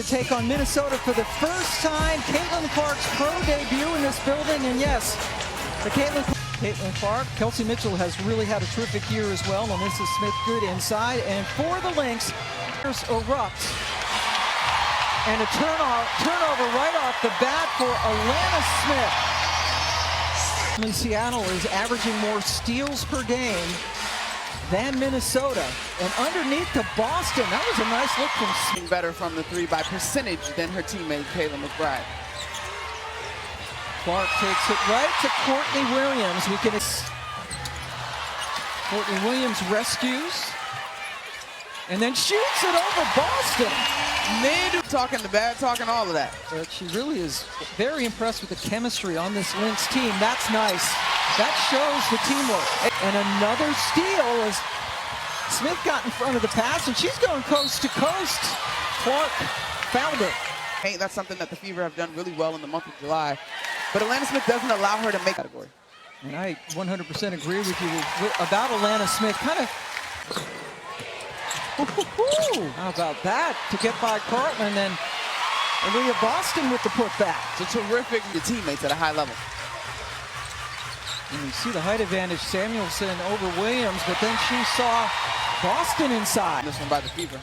to take on Minnesota for the first time. Caitlin Clark's pro debut in this building, and yes, the Caitlin Clark. Kelsey Mitchell has really had a terrific year as well. Melissa Smith good inside, and for the Lynx, erupt. And a turnover right off the bat for Alana Smith. Seattle is averaging more steals per game than Minnesota. And underneath to Boston, that was a nice look from Smith. Better from the three by percentage than her teammate Kayla McBride. Clark takes it right to Courtney Williams. Courtney Williams rescues and then shoots it over Boston. Talking the bad, talking all of that. But she really is very impressed with the chemistry on this Lynx team. That's nice. That shows the teamwork. And another steal as Smith got in front of the pass, and she's going coast to coast. Clark found it. Hey, that's something that the Fever have done really well in the month of July. But Alana Smith doesn't allow her to make category. And I 100% agree with you about Alana Smith. Kind of. How about that? To get by Cartland, and Aaliyah Boston with the putback. It's a terrific teammates at a high level. And you see the height advantage, Samuelson over Williams, but then she saw Boston inside. This one by the Fever.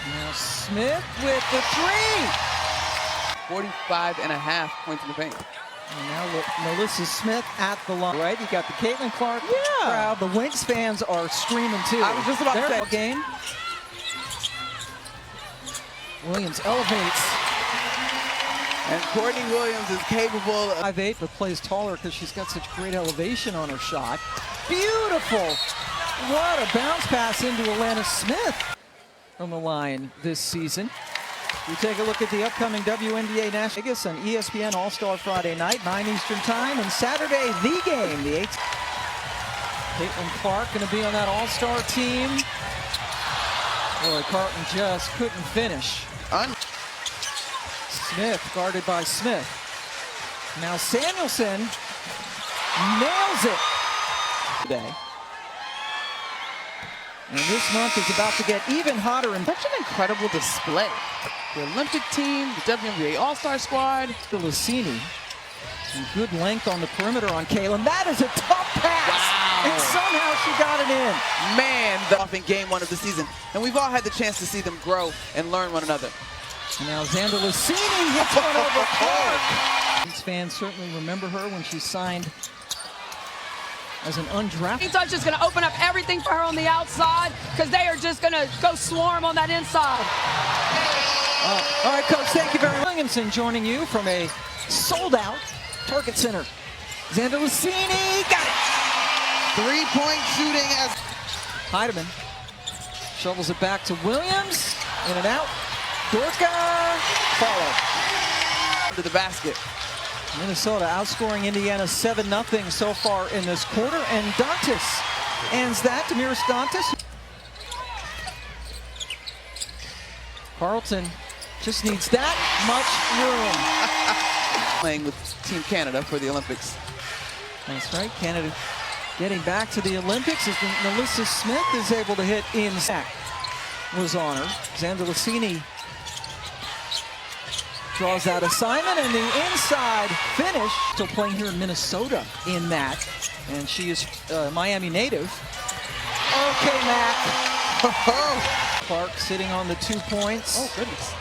Now Smith with the three. 45.5 points in the paint. And now Melissa Smith at the line. Right, you got the Caitlin Clark crowd. The Lynx fans are screaming too. I was just about to say. Game. Williams elevates. And Courtney Williams is capable of 5'8", but plays taller because she's got such great elevation on her shot. Beautiful. What a bounce pass into Alana Smith from the line this season. We take a look at the upcoming WNBA National Vegas on ESPN All-Star Friday night, 9 Eastern Time, and Saturday, the game, the 8th. Caitlin Clark going to be on that All-Star team. Boy, Carton just couldn't finish. Smith guarded by Smith. Now Samuelson nails it today. And this month is about to get even hotter. And such an incredible display. The Olympic team, the WNBA All-Star squad. Lucini, some good length on the perimeter on Kayla. That is a tough pass. Wow. And somehow she got it in. Man, off in game one of the season. And we've all had the chance to see them grow and learn one another. And now Xander Lucini hits one over Clark. These fans certainly remember her when she signed as an undrafted. Touch is going to open up everything for her on the outside because they are just going to go swarm on that inside. All right, Coach, thank you very much. Williamson joining you from a sold-out Target Center. Xander Lucini got it. Three-point shooting as Heidemann shovels it back to Williams. In and out. Dorka follow. To the basket. Minnesota outscoring Indiana 7-0 so far in this quarter, and Dantas ends that. Damiris Dantas. Carlton just needs that much room. Playing with Team Canada for the Olympics. That's right, Canada getting back to the Olympics as Melissa Smith is able to hit in. Was on her. Xander Lucini draws that assignment, and the inside finish. Still playing here in Minnesota in that, and she is Miami native. Okay, Mac. Clark sitting on the 2 points. Oh, goodness.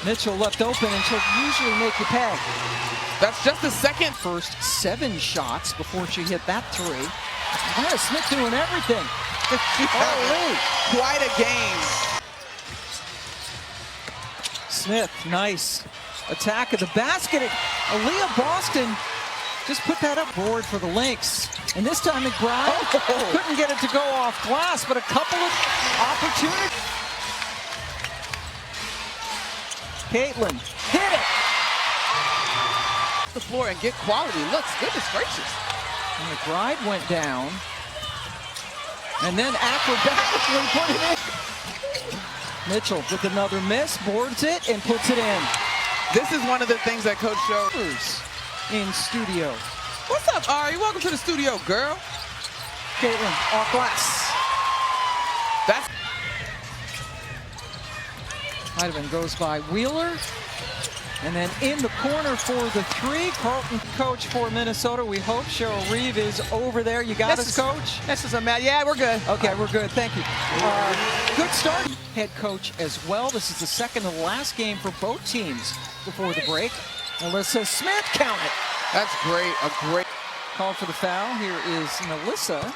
Mitchell left open, and she'll usually make you pay. That's just the second. First 7 shots before she hit that three. Alana Smith doing everything. Holy, quite a game. Smith, nice attack of the basket. Aaliyah Boston just put that up board for the Lynx. And this time McBride couldn't get it to go off glass, but a couple of opportunities. Caitlin hit it. The floor and get quality looks. Goodness gracious. And McBride went down. And then acrobatically put it in. Mitchell with another miss, boards it, and puts it in. This is one of the things that Coach showed. In studio. What's up, Ari? Welcome to the studio, girl. Caitlin off glass. That's Heidemann goes by Wheeler. And then in the corner for the three, Carlton coach for Minnesota. We hope Cheryl Reeve is over there. You got us, Coach? This is a match. Yeah, we're good. Okay, we're good. Thank you. Good start. Head coach as well. This is the second to the last game for both teams before the break. Alyssa Smith, count it. That's great. A great Call for the foul. Here is Melissa.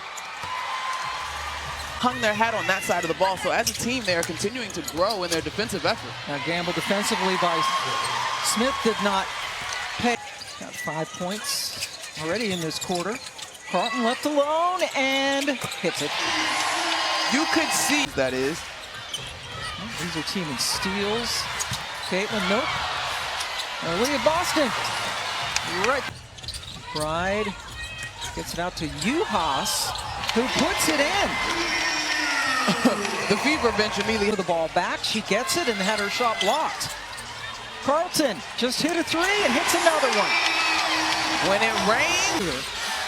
hung their hat on that side of the ball. So as a team, they are continuing to grow in their defensive effort. Now gamble defensively by Smith did not pay. Got 5 points already in this quarter. Carlton left alone and hits it. You could see that is. Well, these are team in steals. Caitlin, nope. Leah Boston, right. Bride gets it out to Uhas, who puts it in. The Fever bench immediately. The ball back, she gets it and had her shot blocked. Carlton just hit a three and hits another one. When it rains.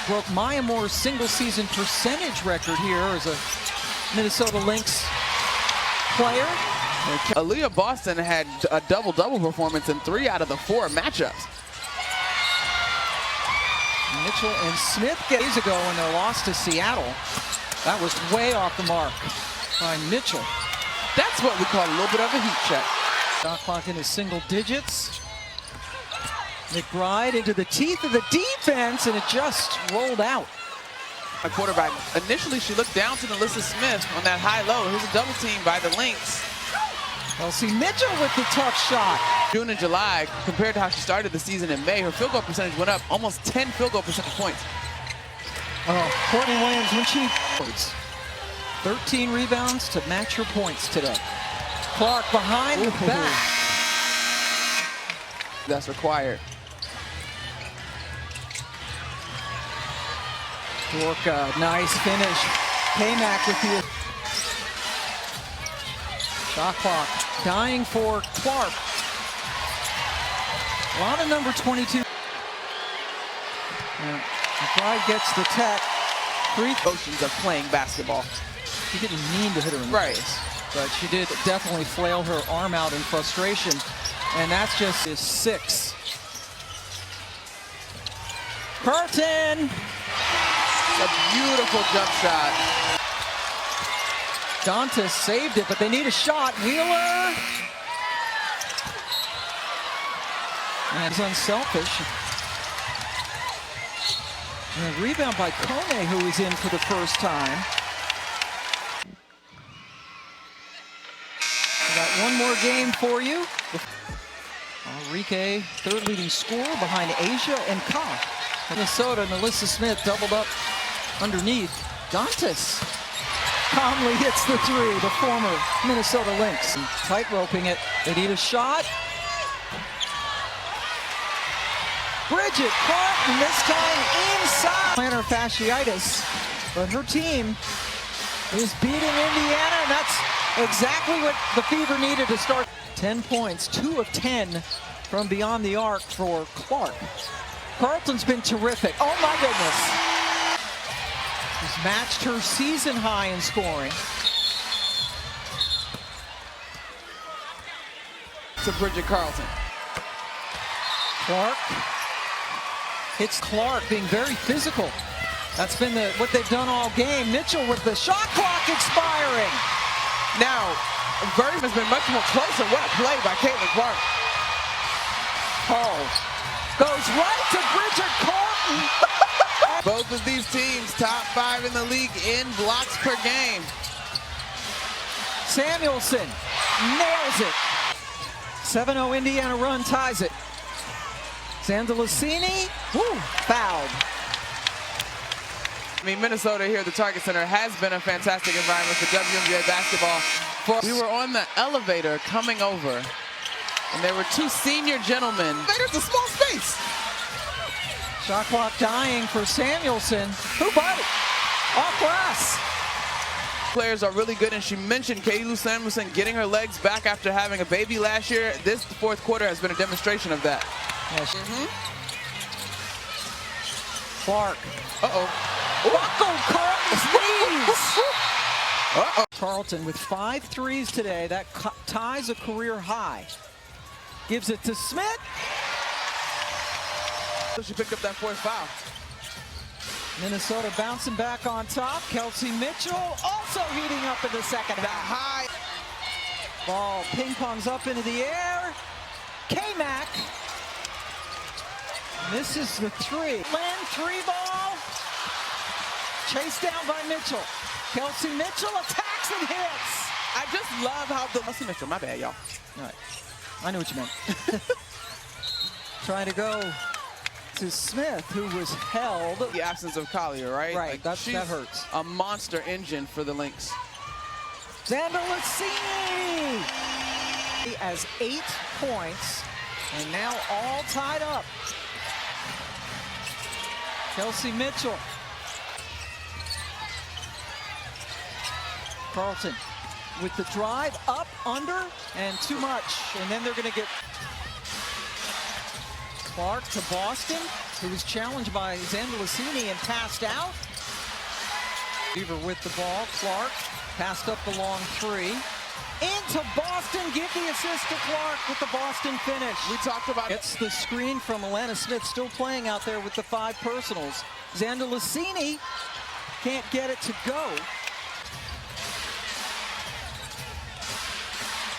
Broke Maya Moore's single season percentage record here as a Minnesota Lynx player. Aaliyah Boston had a double-double performance in 3 out of the 4 matchups. Mitchell and Smith days ago when they lost to Seattle. That was way off the mark by Mitchell. That's what we call a little bit of a heat check. Shot clock in his single digits. McBride into the teeth of the defense, and it just rolled out. A quarterback. Initially, she looked down to Alyssa Smith on that high-low. Here's a double team by the Lynx. Elsie Mitchell with the tough shot. June and July, compared to how she started the season in May, her field goal percentage went up almost 10 field goal percentage points. Oh, Courtney Williams when she 13 rebounds to match her points today. Clark behind the back. That's required. Gorka, nice finish. K-Mac with the shot clock. Dying for Clark. A lot of number 22. McBride gets the tech. 3 Motions of playing basketball. She didn't mean to hit her in the face, but she did definitely flail her arm out in frustration. And that's just his 6. Carlton! A beautiful jump shot. Dantas saved it, but they need a shot. Wheeler! And it's unselfish. And a rebound by Kone, who is in for the first time. We got one more game for you. Enrique, third leading scorer behind Asia and Ka. Minnesota and Alyssa Smith doubled up underneath. Dantas calmly hits the three, the former Minnesota Lynx. Tight-roping it. They need a shot. Bridget Carlton, this time inside. Plantar fasciitis, but her team is beating Indiana, and that's exactly what the Fever needed to start. 10 points, 2 of 10 from beyond the arc for Clark. Carlton's been terrific. Oh my goodness. She's matched her season high in scoring. To Bridget Carlton. Clark hits Clark, being very physical. That's been what they've done all game. Mitchell with the shot clock expiring. Now, Vernon has been much more closer. What a play by Caitlin Clark. Hall goes right to Bridget Carlton. Both of these teams top 5 in the league in blocks per game. Samuelson nails it. 7-0 Indiana run ties it. Sandelicini, fouled. I mean, Minnesota here at the Target Center has been a fantastic environment for WNBA basketball. We were on the elevator coming over, and there were 2 senior gentlemen. There's a small space. Shot clock dying for Samuelson. Who bought it? Off glass. Players are really good, and she mentioned Kaylu Samuelson getting her legs back after having a baby last year. This fourth quarter has been a demonstration of that. Yes. Clark. Uh-oh. Buckled Carlton's knees. Uh-oh. Carlton with 5 threes today. That ties a career high. Gives it to Smith. She picked up that 4th foul. Minnesota bouncing back on top. Kelsey Mitchell also heating up in the second The half. high. Ball ping-pongs up into the air. K-Mac misses the 3. Lynn, 3-ball. Chased down by Mitchell. Kelsey Mitchell attacks and hits. I just love how the Kelsey Mitchell, my bad, y'all. All right, I knew what you meant. Trying to go to Smith, who was held. The absence of Collier, right? Right, that hurts. A monster engine for the Lynx. Zandalicini has 8 points, and now all tied up. Kelsey Mitchell. Carlton with the drive, up, under, and too much. And then they're going to get Clark to Boston, who was challenged by Zandalicini and passed out. Beaver with the ball. Clark passed up the long 3. Into Boston, give the assist to Clark with the Boston finish. We talked about It's the screen from Alana Smith, still playing out there with the 5 personals. Zandalicini can't get it to go.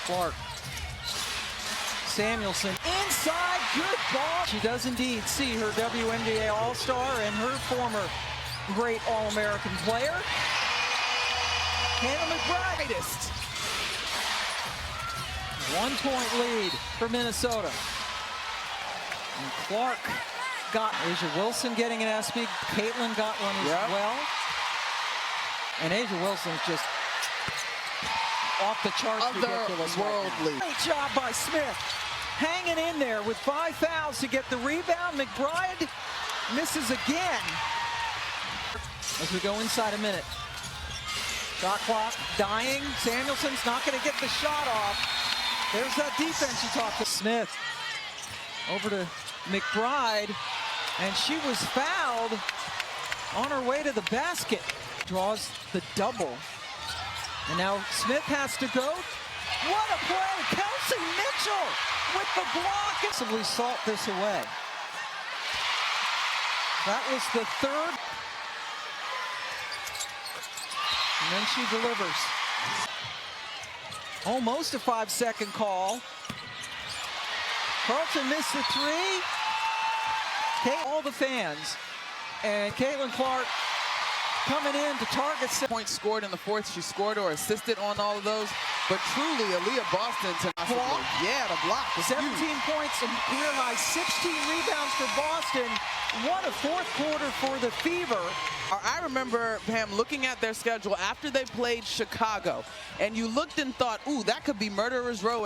Clark. Samuelson inside, good ball. She does indeed see her WNBA All-Star and her former great All-American player. Hannah McBride. 1-point lead for Minnesota. And Clark got Asia Wilson getting an SB. Caitlin got one as well. And Asia Wilson's just off the charts, ridiculous. Otherworldly. Great job by Smith. Hanging in there with 5 fouls to get the rebound. McBride misses again. As we go inside a minute. Shot clock dying. Samuelson's not going to get the shot off. There's that defense you talked to. Smith over to McBride, and she was fouled on her way to the basket. Draws the double. And now Smith has to go. What a play! Kelsey Mitchell with the block. Possibly salt this away. That was the 3rd. And then she delivers. Almost a 5-second call. Carlton missed the 3. All the fans. And Caitlin Clark coming in to target. Points scored in the 4th. She scored or assisted on all of those. But truly, Aaliyah Boston to block. Yeah, the block. 17 points and career high 16 rebounds for Boston. What a 4th quarter for the Fever. I remember, Pam, looking at their schedule after they played Chicago, and you looked and thought, ooh, that could be Murderer's Row.